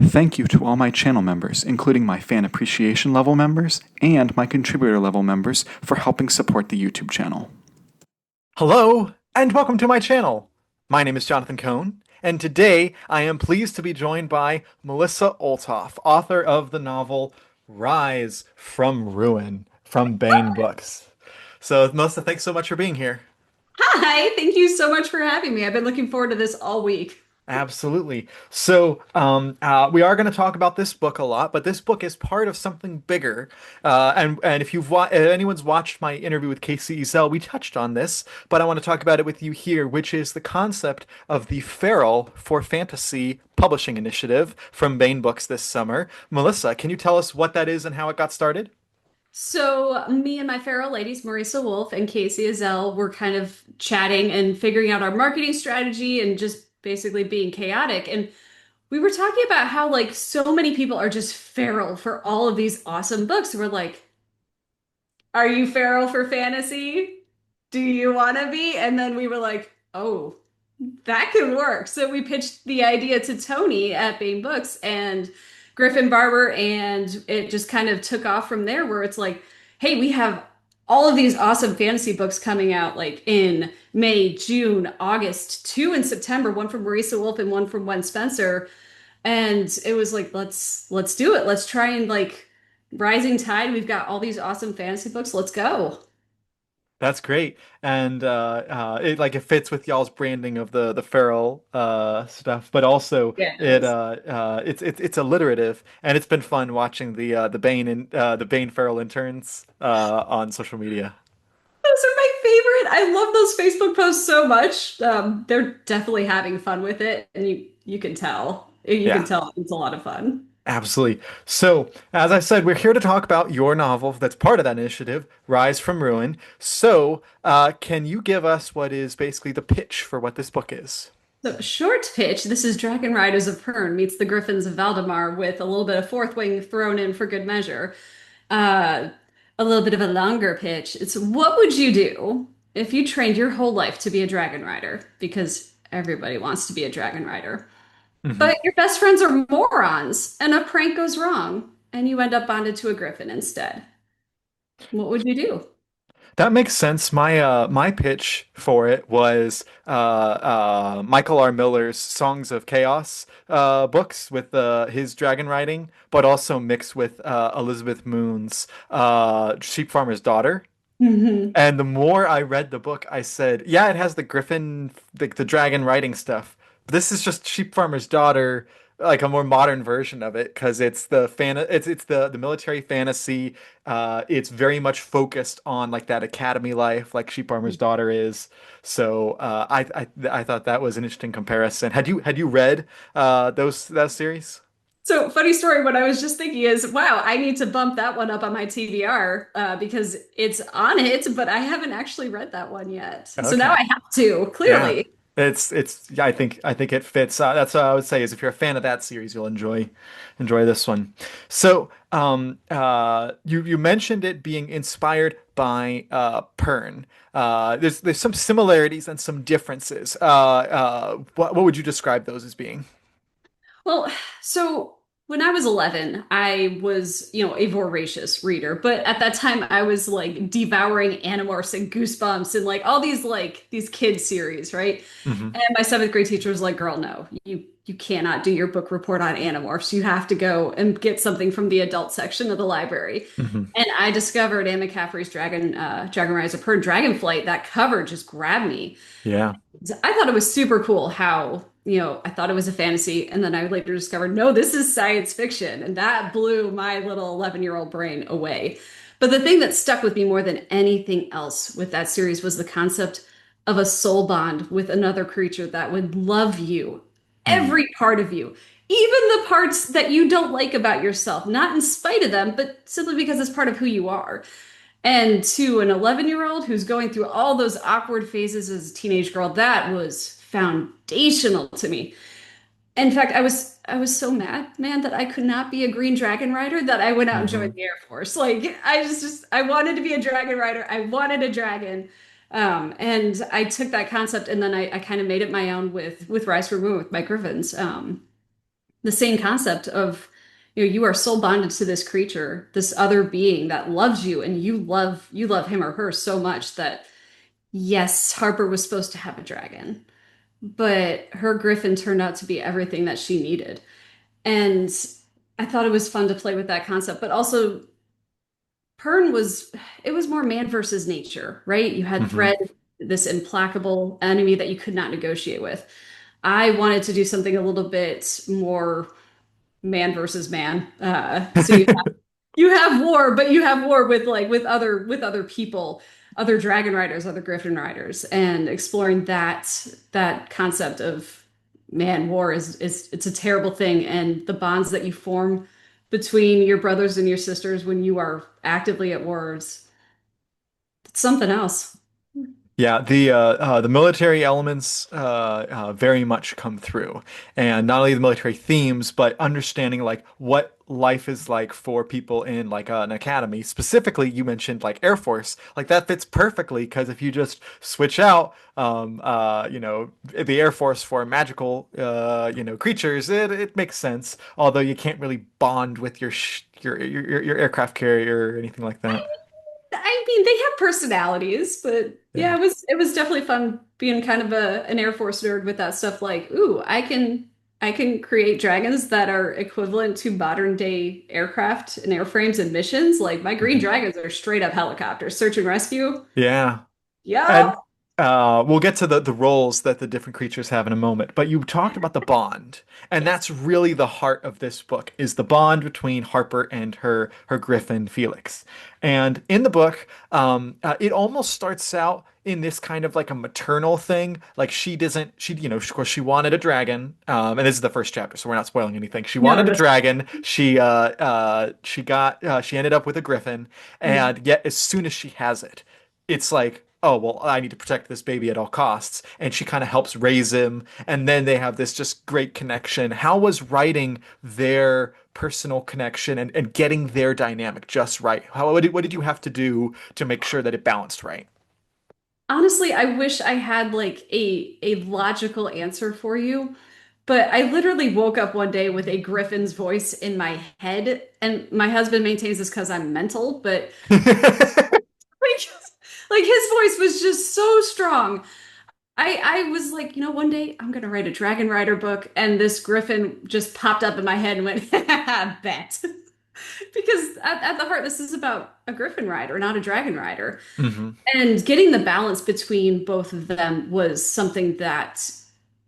Thank you to all my channel members, including my fan appreciation level members and my contributor level members, for helping support the YouTube channel. Hello, and welcome to my channel. My name is Jonathan Cohn, and today I am pleased to be joined by Melissa Olthoff, author of the novel Rise from Ruin from Baen Books. So, Melissa, thanks so much for being here. Hi, thank you so much for having me. I've been looking forward to this all week. Absolutely. So, we are going to talk about this book a lot, but this book is part of something bigger. And if anyone's watched my interview with Casey Ezel, we touched on this, but I want to talk about it with you here, which is the concept of the Feral for Fantasy Publishing Initiative from Baen Books this summer. Melissa, can you tell us what that is and how it got started? So, me and my feral ladies, Marisa Wolf and Casey Azell, were kind of chatting and figuring out our marketing strategy and just basically being chaotic. And we were talking about how, like, so many people are just feral for all of these awesome books. We're like, are you feral for fantasy? Do you want to be? And then we were like, oh, that could work. So we pitched the idea to Tony at Baen Books and Griffin Barber, and it just kind of took off from there, where it's like, hey, we have all of these awesome fantasy books coming out like in May, June, August, two in September, one from Marisa Wolf and one from Wen Spencer. And it was like, let's do it. Let's try and like rising tide. We've got all these awesome fantasy books. Let's go. That's great, and it fits with y'all's branding of the feral stuff, but also Yes. it's alliterative, and it's been fun watching the Bane feral interns on social media. Those are my favorite. I love those Facebook posts so much. They're definitely having fun with it, and you can tell. You can Yeah. tell it's a lot of fun. Absolutely. So, as I said, we're here to talk about your novel that's part of that initiative, Rise from Ruin. So, can you give us what is basically the pitch for what this book is? So, short pitch. This is Dragon Riders of Pern meets the Griffins of Valdemar with a little bit of Fourth Wing thrown in for good measure. Uh, a little bit of a longer pitch. It's what would you do if you trained your whole life to be a dragon rider? Because everybody wants to be a dragon rider. Mhm. But your best friends are morons, and a prank goes wrong, and you end up bonded to a griffin instead. What would you do? That makes sense. My pitch for it was Michael R. Miller's Songs of Chaos books with his dragon riding, but also mixed with Elizabeth Moon's Sheep Farmer's Daughter. Hmm. And the more I read the book, I said, yeah, it has the griffin, the dragon riding stuff. This is just Sheep Farmer's Daughter, like a more modern version of it, because it's the military fantasy. It's very much focused on like that academy life, like Sheep Farmer's Daughter is. So I thought that was an interesting comparison. Had you read those that series? So, funny story, what I was just thinking is, wow, I need to bump that one up on my TBR because it's on it, but I haven't actually read that one yet. So now Okay. I have to, Yeah. clearly. It's yeah, I think it fits. That's what I would say is if you're a fan of that series, you'll enjoy this one. So, you mentioned it being inspired by Pern. There's some similarities and some differences. What would you describe those as being? Well, so when I was 11, I was, a voracious reader, but at that time I was like devouring Animorphs and Goosebumps and like all these these kid series, right? Hmm. And my seventh grade teacher was like, "Girl, no, you cannot do your book report on Animorphs. You have to go and get something from the adult section of the library." Hmm. And I discovered Anne McCaffrey's Dragon Rise of Pern Dragonflight. That cover just grabbed me. Yeah. I thought it was super cool how, I thought it was a fantasy, and then I later discovered, no, this is science fiction. And that blew my little 11-year-old brain away. But the thing that stuck with me more than anything else with that series was the concept of a soul bond with another creature that would love you, Mm. every part of you, even the parts that you don't like about yourself, not in spite of them, but simply because it's part of who you are. And to an 11-year-old who's going through all those awkward phases as a teenage girl, that was foundational to me. In fact, I was so mad, man, that I could not be a green dragon rider that I went out and joined Hmm. the Air Force. Like I wanted to be a dragon rider. I wanted a dragon. And I took that concept and then I kind of made it my own with Rise from Moon with my Griffins. the same concept of, you are soul bonded to this creature, this other being that loves you, and you love him or her so much that yes, Harper was supposed to have a dragon, but her griffin turned out to be everything that she needed. And I thought it was fun to play with that concept, but also Pern was it was more man versus nature, right? You had Hmm. Thread, this implacable enemy that you could not negotiate with. I wanted to do something a little bit more man versus man. So you have war, but you have war with with other people, other dragon riders, other griffin riders, and exploring that concept of man, war is it's a terrible thing, and the bonds that you form between your brothers and your sisters when you are actively at war is it's something else. Yeah, the military elements very much come through, and not only the military themes, but understanding like what life is like for people in like an academy. Specifically, you mentioned like Air Force, like that fits perfectly because if you just switch out, the Air Force for magical, creatures, it makes sense. Although you can't really bond with your aircraft carrier or anything like that. I mean, they have personalities, but yeah, Yeah. it was definitely fun being kind of an Air Force nerd with that stuff. Like, ooh, I can create dragons that are equivalent to modern day aircraft and airframes and missions. Like my green Mhm. dragons are straight up helicopters, search and rescue. Yeah. Yep. And we'll get to the roles that the different creatures have in a moment. But you talked about the bond, and Yes. that's really the heart of this book is the bond between Harper and her griffin Felix. And in the book, it almost starts out in this kind of like a maternal thing. Like she doesn't, she of course she wanted a dragon, and this is the first chapter, so we're not spoiling anything. She No, wanted a that's dragon. She ended up with a griffin, Mhm. and yet as soon as she has it it's like, oh, well, I need to protect this baby at all costs. And she kind of helps raise him. And then they have this just great connection. How was writing their personal connection and getting their dynamic just right? What did you have to do to make sure that it balanced right? Honestly, I wish I had like a logical answer for you, but I literally woke up one day with a griffin's voice in my head, and my husband maintains this because I'm mental, but like, like his voice was just so strong. I was like, one day I'm gonna write a Dragon Rider book, and this griffin just popped up in my head and went, bet. Because at the heart, this is about a griffin rider, not a dragon rider. Hmm. And getting the balance between both of them was something that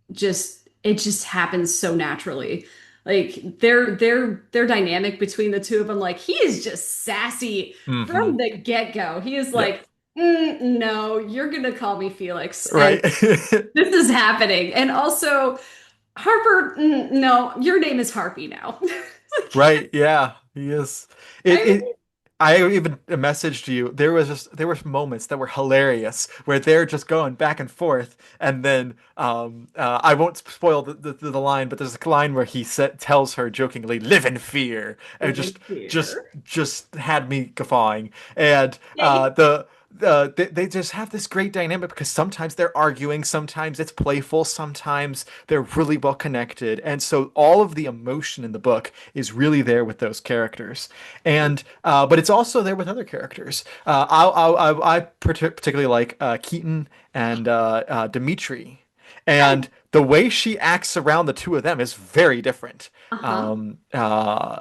it just happens so naturally. Like their dynamic between the two of them, like he is just sassy Hmm. from the get-go. He is Yep. like, no, you're gonna call me Felix, and Right. this is happening. And also, Harper, no, your name is Harpy now. Right. Yeah. He is. It. I It. I even messaged you. There were moments that were hilarious where they're just going back and forth, and then I won't spoil the line, but there's a line where tells her jokingly, "Live in fear," and it live in just fear. just had me guffawing. And Yeah, they just have this great dynamic because sometimes they're arguing, sometimes it's playful, sometimes they're really well connected, and so all of the emotion in the book is really there with those characters. And but it's also there with other characters. I particularly like Keaton and Dimitri, yeah. and the way she acts around the two of them is very different. Uh-huh. Um, uh,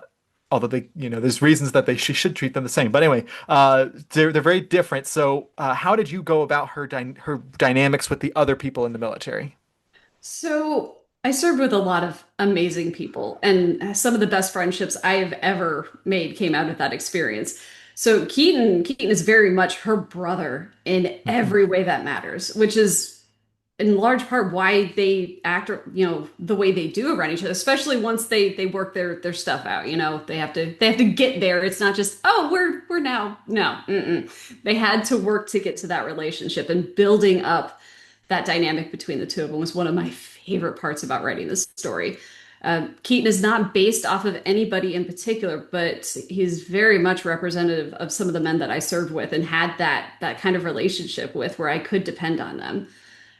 Although there's reasons that she should treat them the same. But anyway, they're very different. So, how did you go about her dynamics with the other people in the military? So I served with a lot of amazing people, and some of the best friendships I've ever made came out of that experience. So Keaton is very much her brother in Hmm. every way that matters, which is in large part why they act, the way they do around each other, especially once they work their stuff out. They have to get there. It's not just, oh, we're now. No, they had to work to get to that relationship, and building up that dynamic between the two of them was one of my favorite parts about writing this story. Keaton is not based off of anybody in particular, but he's very much representative of some of the men that I served with and had that kind of relationship with, where I could depend on them.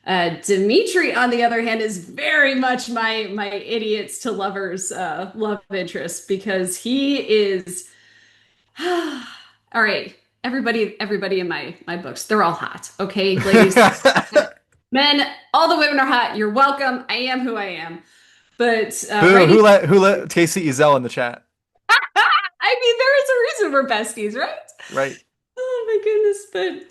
Dimitri, on the other hand, is very much my idiots to lovers love interest because he is all right. Everybody in my books, they're all hot. Okay, ladies, men, all the women are hot. You're welcome. I am who I am. But writing, Who let Casey Ezel in the chat? I mean, there is a reason we're besties, right? Right. Oh my goodness. But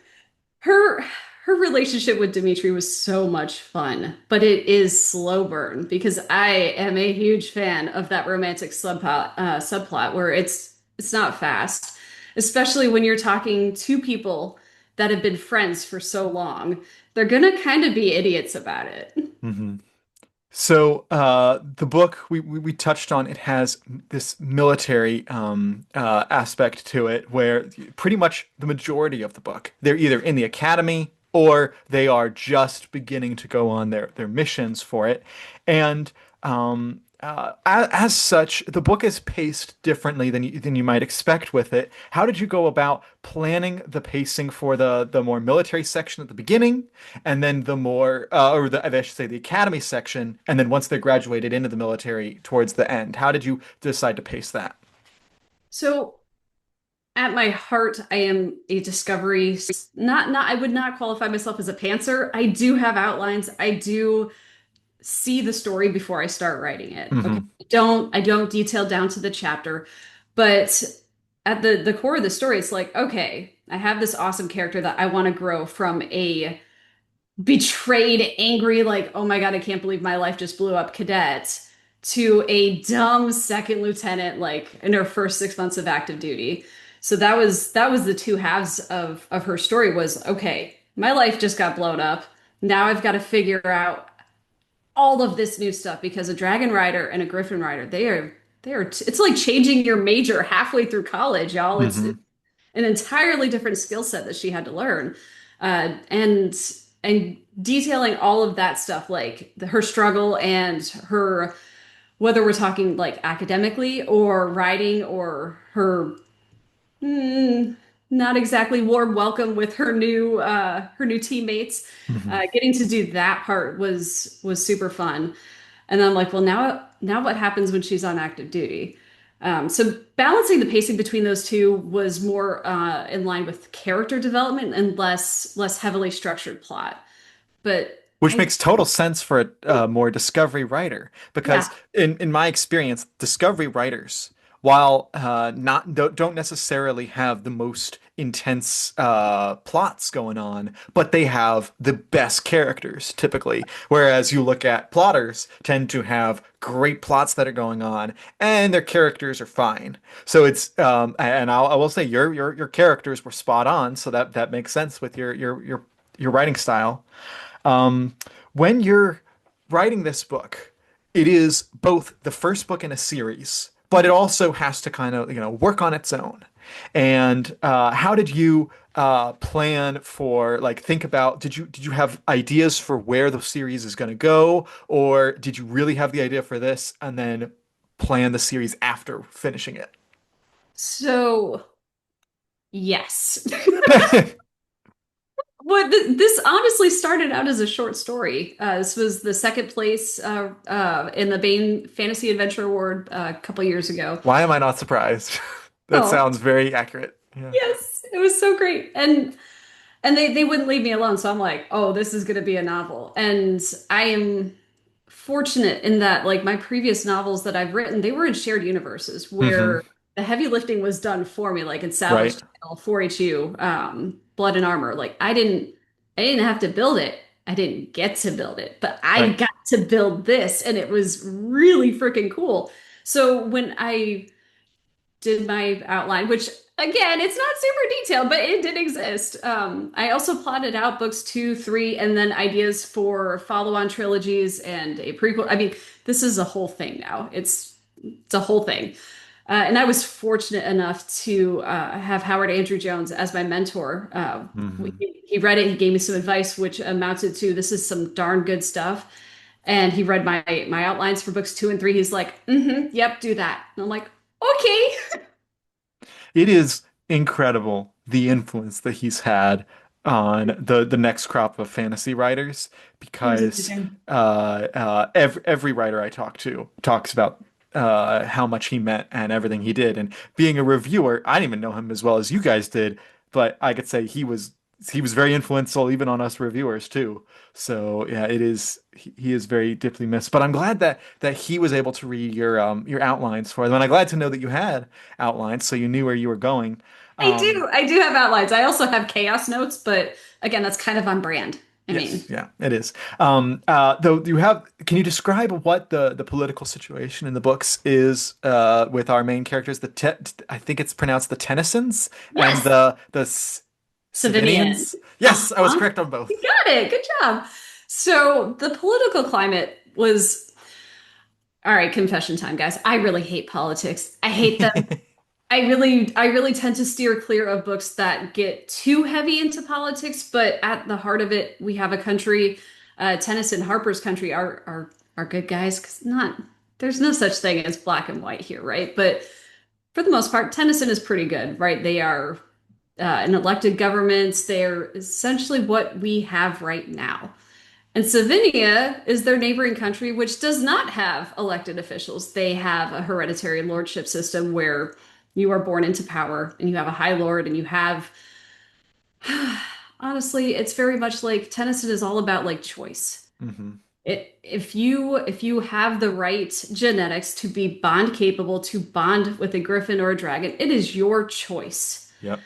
her her relationship with Dimitri was so much fun, but it is slow burn because I am a huge fan of that romantic subplot where it's not fast, especially when you're talking to people that have been friends for so long. They're gonna kind of be idiots about it. Hmm. So the book we touched on, it has this military aspect to it where pretty much the majority of the book they're either in the academy or they are just beginning to go on their missions for it. And as such, the book is paced differently than you might expect with it. How did you go about planning the pacing for the more military section at the beginning, and then the more or the I should say the academy section, and then once they graduated into the military towards the end? How did you decide to pace that? So at my heart, I am a discovery. Not I would not qualify myself as a pantser. I do have outlines. I do see the story before I start writing it. Okay. Hmm. I don't detail down to the chapter, but at the core of the story, it's like, okay, I have this awesome character that I want to grow from a betrayed, angry, like, oh my God, I can't believe my life just blew up cadet to a dumb second lieutenant, like in her first 6 months of active duty. So that was the two halves of her story was, okay, my life just got blown up. Now I've got to figure out all of this new stuff because a dragon rider and a griffin rider, they are it's like changing your major halfway through college, y'all. It's Hmm. an entirely different skill set that she had to learn. And detailing all of that stuff, like her struggle and her, whether we're talking like academically or writing or her mm, not exactly warm welcome with her new teammates. Hmm. Getting to do that part was super fun. And I'm like, well, now what happens when she's on active duty? So balancing the pacing between those two was more in line with character development and less heavily structured plot. But Which I makes total sense for a more discovery writer, yeah. because in my experience, discovery writers, while not don't necessarily have the most intense plots going on, but they have the best characters typically. Whereas you look at plotters tend to have great plots that are going on, and their characters are fine. So it's and I will say your characters were spot on, so that makes sense with your writing style. Um, when you're writing this book, it is both the first book in a series, but it also has to kind of, work on its own. And how did you plan for like think about did you have ideas for where the series is going to go, or did you really have the idea for this and then plan the series after finishing it? So yes. Well, this honestly started out as a short story. This was the second place in the Bain Fantasy Adventure Award a couple years ago. Why am I not surprised? That Oh, sounds very accurate. Yeah. yes, it was so great, and they wouldn't leave me alone. So I'm like, oh, this is going to be a novel, and I am fortunate in that like my previous novels that I've written, they were in shared universes Hmm. where the heavy lifting was done for me, like in Salvage Right. Tale, 4HU, Blood and Armor. Like I didn't have to build it. I didn't get to build it, but I Right. got to build this, and it was really freaking cool. So when I did my outline, which again, it's not super detailed, but it did exist. I also plotted out books two, three, and then ideas for follow-on trilogies and a prequel. I mean, this is a whole thing now. It's a whole thing. And I was fortunate enough to have Howard Andrew Jones as my mentor. Hmm. He read it, he gave me some advice, which amounted to this is some darn good stuff. And he read my outlines for books two and three. He's like, mm-hmm, yep, do that. And I'm like, okay. It is incredible the influence that he's had on the next crop of fantasy writers because every writer I talk to talks about how much he meant and everything he did. And being a reviewer, I didn't even know him as well as you guys did, but I could say he was very influential even on us reviewers too. So yeah, he is very deeply missed. But I'm glad that he was able to read your outlines for them. And I'm glad to know that you had outlines so you knew where you were going. I Um, do. I do have outlines. I also have chaos notes, but again, that's kind of on brand. I Yes, mean, yeah, it is. Though can you describe what the political situation in the books is with our main characters? I think it's pronounced the Tennysons and yes, the Savinian. Savinians. Yes, I was Uh-huh. correct on You both. got it. Good job. So the political climate was, all right, confession time, guys. I really hate politics. I hate them. I really tend to steer clear of books that get too heavy into politics, but at the heart of it, we have a country, Tennyson Harper's country are good guys, because not there's no such thing as black and white here, right? But for the most part, Tennyson is pretty good, right? They are an elected government. They're essentially what we have right now. And Slovenia is their neighboring country, which does not have elected officials. They have a hereditary lordship system where you are born into power and you have a high lord and you have, honestly, it's very much like Tennyson is all about like choice. Hmm. If you have the right genetics to be bond capable to bond with a griffin or a dragon, it is your choice. Yep.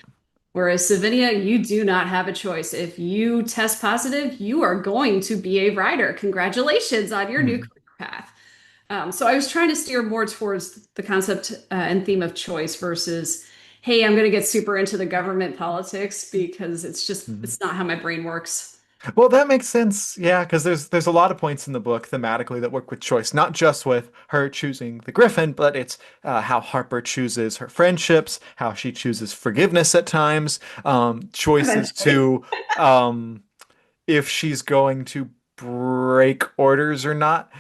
Whereas Savinia, you do not have a choice. If you test positive, you are going to be a rider. Congratulations on your new Mhm. career path. So I was trying to steer more towards the concept and theme of choice versus, hey, I'm going to get super into the government politics because Mhm. it's not how my brain works. Well, that makes sense. Yeah, because there's a lot of points in the book thematically that work with choice, not just with her choosing the Griffin, but it's how Harper chooses her friendships, how she chooses forgiveness at times, choices Eventually. to um, if she's going to break orders or not,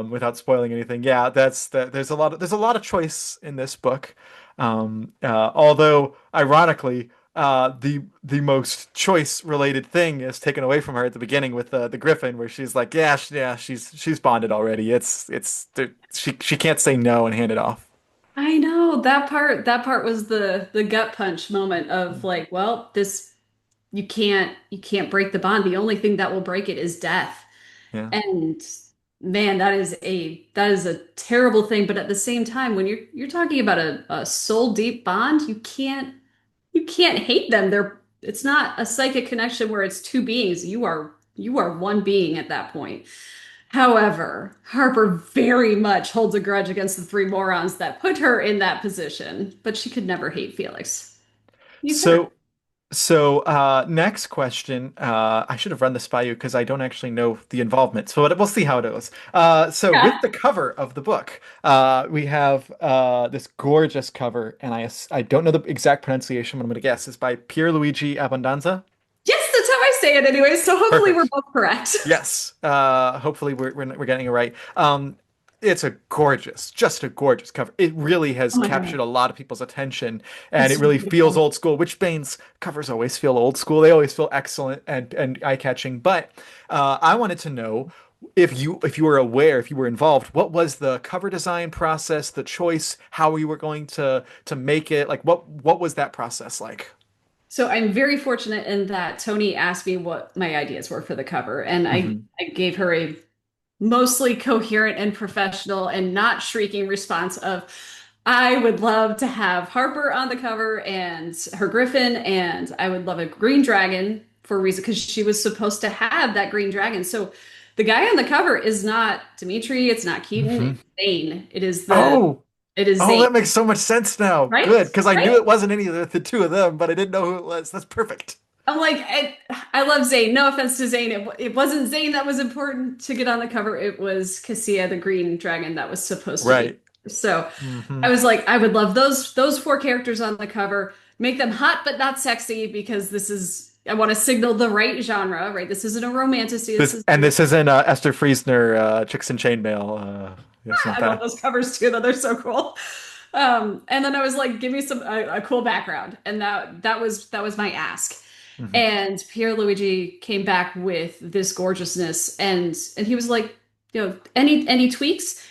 without spoiling anything. Yeah, there's a lot of choice in this book. Although ironically, the most choice related thing is taken away from her at the beginning with the Griffin, where she's like, yeah, she's bonded already. She can't say no and hand it off. I know that part was the gut punch moment of like, well, this you can't break the bond. The only thing that will break it is death. Yeah. And man, that is a terrible thing. But at the same time, when you're talking about a soul deep bond, you can't hate them. It's not a psychic connection where it's two beings. You are one being at that point. However, Harper very much holds a grudge against the three morons that put her in that position, but she could never hate Felix. He's her. So next question. I should have run this by you because I don't actually know the involvement. So we'll see how it goes. So with Yeah. the cover of the book, we have this gorgeous cover, and I don't know the exact pronunciation, but I'm going to guess it's by Pierluigi Abbondanza. Yes, that's how I say it anyway. So hopefully we're Perfect. both correct. Yes. Hopefully we're getting it right. It's just a gorgeous cover. It really Oh has my God. captured a lot of people's attention, and It's it so really feels beautiful. old school, which Bane's covers always feel old school. They always feel excellent and eye-catching. But I wanted to know if you were aware, if you were involved, what was the cover design process, the choice, how you were going to make it, like what was that process like? So I'm very fortunate in that Tony asked me what my ideas were for the cover, and I, Hmm. I gave her a mostly coherent and professional and not shrieking response of, I would love to have Harper on the cover and her griffin, and I would love a green dragon for a reason because she was supposed to have that green dragon. So the guy on the cover is not Dimitri, it's not Keaton, Hmm. it's Zane. Oh, It is oh, Zane, that makes so much sense now. right? Good, because I Right? knew it wasn't any of the two of them, but I didn't know who it was. That's perfect. I'm like, I love Zane. No offense to Zane. It wasn't Zane that was important to get on the cover. It was Cassia, the green dragon, that was supposed to be. Right. So Hmm. I was like, I would love those four characters on the cover. Make them hot but not sexy because I want to signal the right genre, right? This isn't a romantasy. This is This isn't Esther Friesner, Chicks in Chainmail. It's not I love that. those covers too, though they're so cool. And then I was like, give me a cool background, and that was my ask. Hmm. And Pierluigi came back with this gorgeousness, and he was like, any tweaks?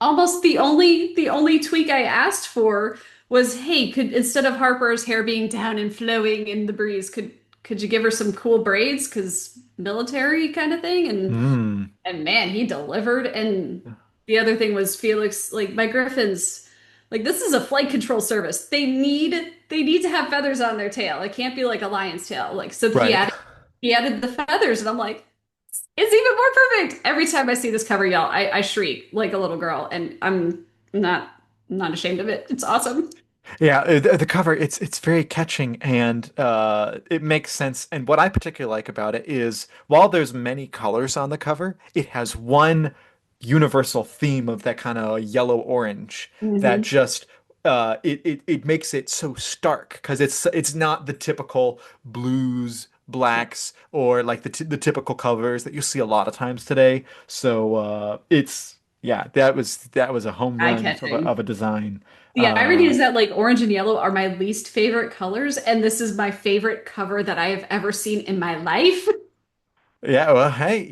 Almost the only tweak I asked for was, hey, could instead of Harper's hair being down and flowing in the breeze, could you give her some cool braids? Because military kind of thing. Mm. And man, he delivered. And the other thing was Felix, like my Griffins, like this is a flight control service. They need to have feathers on their tail. It can't be like a lion's tail. Like so he Right. added the feathers, and I'm like, it's even more perfect. Every time I see this cover, y'all, I shriek like a little girl, and not not ashamed of it. It's awesome. Yeah, the cover it's very catching and it makes sense. And what I particularly like about it is while there's many colors on the cover, it has one universal theme of that kind of yellow orange that Hmm. just it makes it so stark because it's not the typical blues, blacks, or like the typical colors that you see a lot of times today. So it's yeah, that was a home run of Eye-catching. a design. The irony Uh, is that like orange and yellow are my least favorite colors, and this is my favorite cover that I have ever seen in my life. Yeah, well, hey,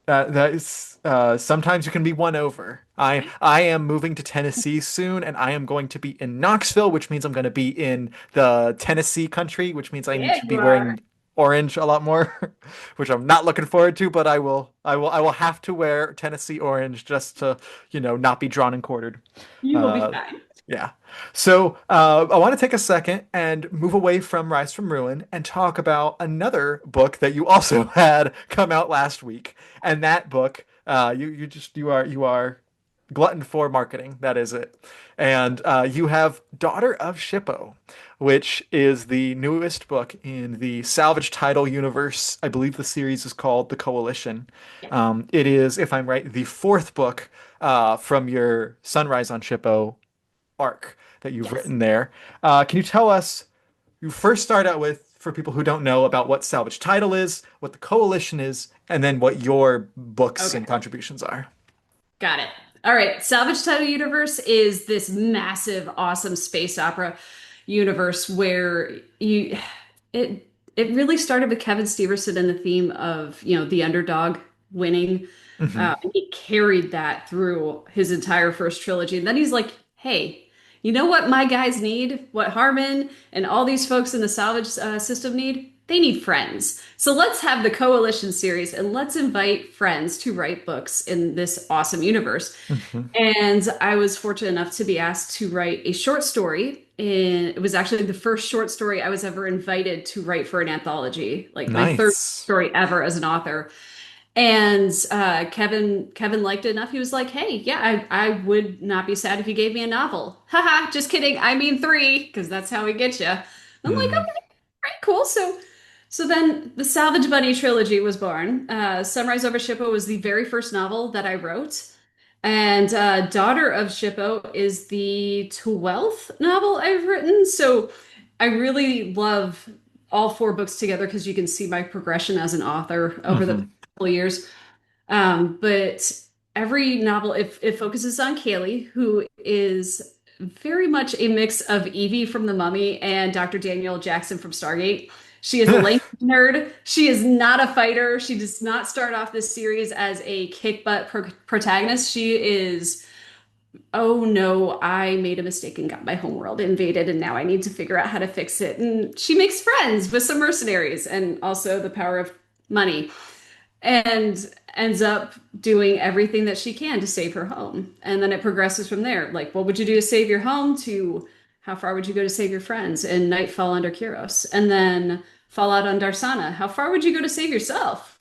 that is sometimes you can be won over. I am moving to Tennessee soon, and I am going to be in Knoxville, which means I'm going to be in the Tennessee country, which means I need Yeah, to be you are. wearing orange a lot more, which I'm not looking forward to, but I will have to wear Tennessee orange just to, not be drawn and quartered. You will be Uh, fine. yeah. So I want to take a second and move away from Rise from Ruin and talk about another book that you also had come out last week. And that book, you are glutton for marketing. That is it. And you have Daughter of Shippo, which is the newest book in the Salvage Title universe. I believe the series is called The Coalition. Yes. It is, if I'm right, the fourth book from your Sunrise on Shippo arc that you've Yes. written there. Can you tell us, you first start out with, for people who don't know, about what Salvage Title is, what the Coalition is, and then what your books and Okay. contributions are? Got it. All right. Salvage Title Universe is this massive, awesome space opera universe where it it really started with Kevin Steverson and the theme of, the underdog winning. Hmm. He carried that through his entire first trilogy. And then he's like, hey, you know what my guys need? What Harmon and all these folks in the salvage system need? They need friends. So let's have the Coalition series and let's invite friends to write books in this awesome universe. Hmm. And I was fortunate enough to be asked to write a short story. And it was actually the first short story I was ever invited to write for an anthology, like my third Nice. story ever as an author. And Kevin liked it enough. He was like, "Hey, yeah, I would not be sad if you gave me a novel." Haha, just kidding. I mean three, because that's how he gets you. I'm like, Mm. okay, right, cool. So then the Salvage Bunny trilogy was born. Sunrise Over Shippo was the very first novel that I wrote. And Daughter of Shippo is the 12th novel I've written. So I really love all four books together because you can see my progression as an author over the Hmm. past couple of years. But every novel, it focuses on Kaylee, who is very much a mix of Evie from The Mummy and Dr. Daniel Jackson from Stargate. She is a language nerd. She is not a fighter. She does not start off this series as a kick butt protagonist. She is, oh no, I made a mistake and got my homeworld invaded, and now I need to figure out how to fix it. And she makes friends with some mercenaries and also the power of money and ends up doing everything that she can to save her home. And then it progresses from there. Like, what would you do to save your home? To how far would you go to save your friends? And Nightfall under Kyros. And then Fallout on Darsana. How far would you go to save yourself?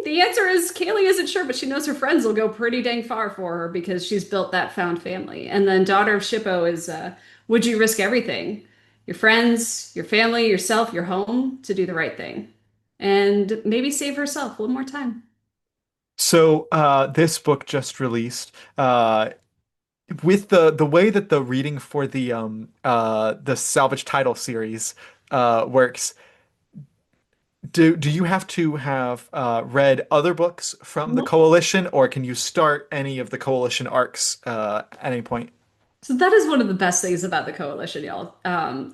The answer is Kaylee isn't sure, but she knows her friends will go pretty dang far for her because she's built that found family. And then Daughter of Shippo is would you risk everything? Your friends, your family, yourself, your home to do the right thing. And maybe save herself one more time. So this book just released. With the way that the reading for the Salvage Title series works, do you have to have read other books from the Coalition, or can you start any of the Coalition arcs at any point? So that is one of the best things about the coalition, y'all.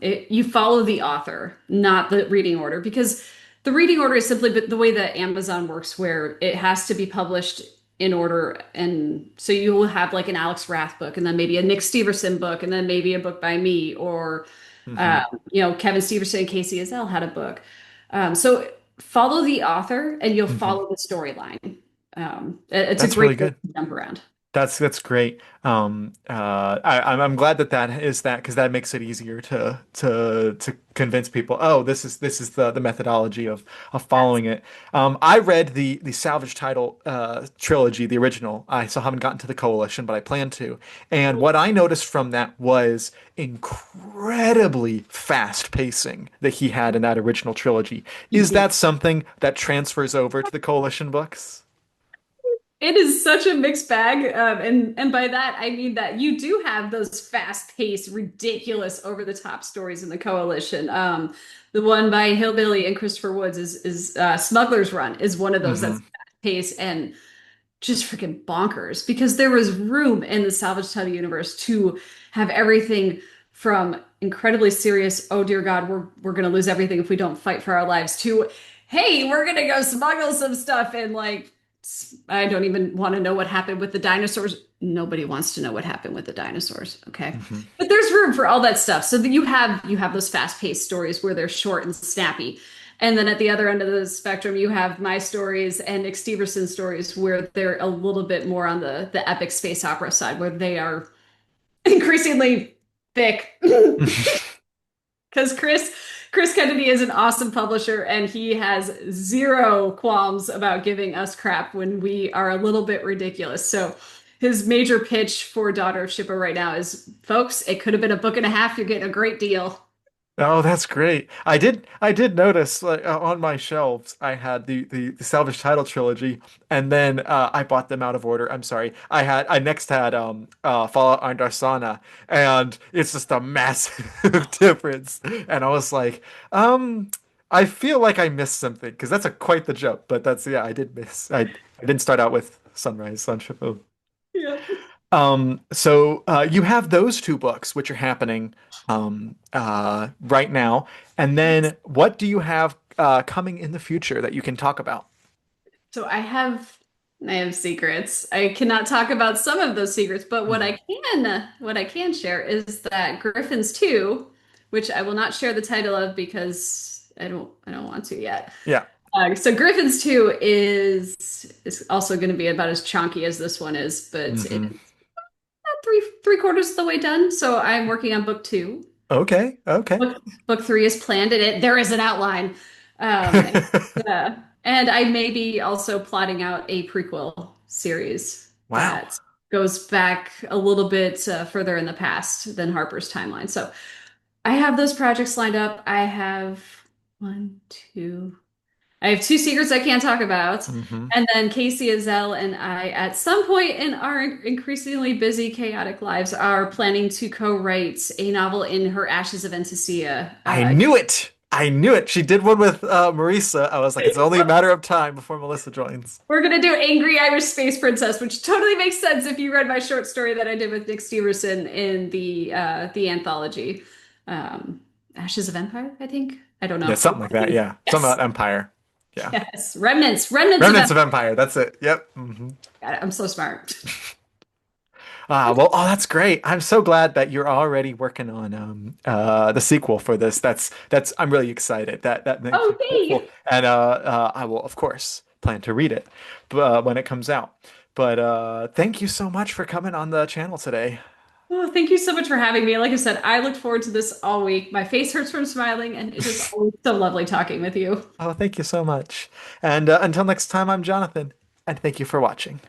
You follow the author, not the reading order, because the reading order is simply the way that Amazon works, where it has to be published in order. And so you will have like an Alex Rath book, and then maybe a Nick Steverson book, and then maybe a book by me, or Hmm. Kevin Steverson and Casey Azell had a book. So follow the author, and you'll Hmm. follow the storyline. It's a That's really great way good. to jump around. That's great. I'm glad that that is that because that makes it easier to convince people. Oh, this is the methodology of following it. I read the Salvage Title trilogy, the original. I still haven't gotten to the Coalition, but I plan to. And what I noticed from that was incredibly fast pacing that he had in that original trilogy. Is Yeah. that something that transfers over to the Coalition books? It is such a mixed bag, and by that I mean that you do have those fast-paced, ridiculous, over-the-top stories in the Coalition. The one by Hillbilly and Christopher Woods is Smuggler's Run is one of those Hmm. that's fast-paced and just freaking bonkers because there was room in the Salvage Title universe to have everything from incredibly serious, oh dear God, we're gonna lose everything if we don't fight for our lives, to hey, we're gonna go smuggle some stuff and like I don't even want to know what happened with the dinosaurs. Nobody wants to know what happened with the dinosaurs, okay? Hmm. But there's room for all that stuff. So that you have those fast-paced stories where they're short and snappy. And then at the other end of the spectrum, you have my stories and Nick Stevenson stories where they're a little bit more on the epic space opera side, where they are increasingly thick. Because Chris Kennedy is an awesome publisher and he has zero qualms about giving us crap when we are a little bit ridiculous. So his major pitch for Daughter of Shippo right now is, folks, it could have been a book and a half. You're getting a great deal. Oh, that's great. I did notice like on my shelves I had the Salvage Title trilogy and then I bought them out of order. I'm sorry. I next had Fallout Andarsana and it's just a massive difference. And I was like, I feel like I missed something because that's a quite the jump, but that's yeah, I did miss. I didn't start out with Sunrise Sunship. Yeah. So you have those two books which are happening right now, and then what do you have coming in the future that you can talk about? So I have secrets. I cannot talk about some of those secrets, but what Mhm. I can share is that Griffins 2, which I will not share the title of because I don't want to yet. Yeah. So Griffins 2 is also going to be about as chunky as this one is, but it's Hmm. about three quarters of the way done. So I'm working on book 2. Okay. Okay. Book 3 is planned, and there is an outline. And, and I may be also plotting out a prequel series Wow. that goes back a little bit further in the past than Harper's timeline. So I have those projects lined up. One, two. I have two secrets I can't talk about. Hmm. And then Casey Azell and I, at some point in our increasingly busy, chaotic lives, are planning to co-write a novel in her Ashes of Entisea. I knew it. I knew it. She did one with Marisa. I was like, it's only a matter of time before Melissa joins. We're gonna do Angry Irish Space Princess, which totally makes sense if you read my short story that I did with Nick Steverson in the anthology. Um, Ashes of Empire, I think. I don't Yeah, know. something like that. Yeah, something Yes. about Empire. Yeah, Yes. Remnants of Remnants Empire. of Empire. That's it. Yep. Hmm. God, I'm so smart. Well, oh, that's great. I'm so glad that you're already working on the sequel for this. That's I'm really excited. That makes Oh, me hey. hopeful, and I will of course plan to read it, when it comes out. But thank you so much for coming on the channel today. Oh, thank you so much for having me. Like I said, I looked forward to this all week. My face hurts from smiling, and it is always so lovely talking with you. Oh, thank you so much. And until next time, I'm Jonathan, and thank you for watching.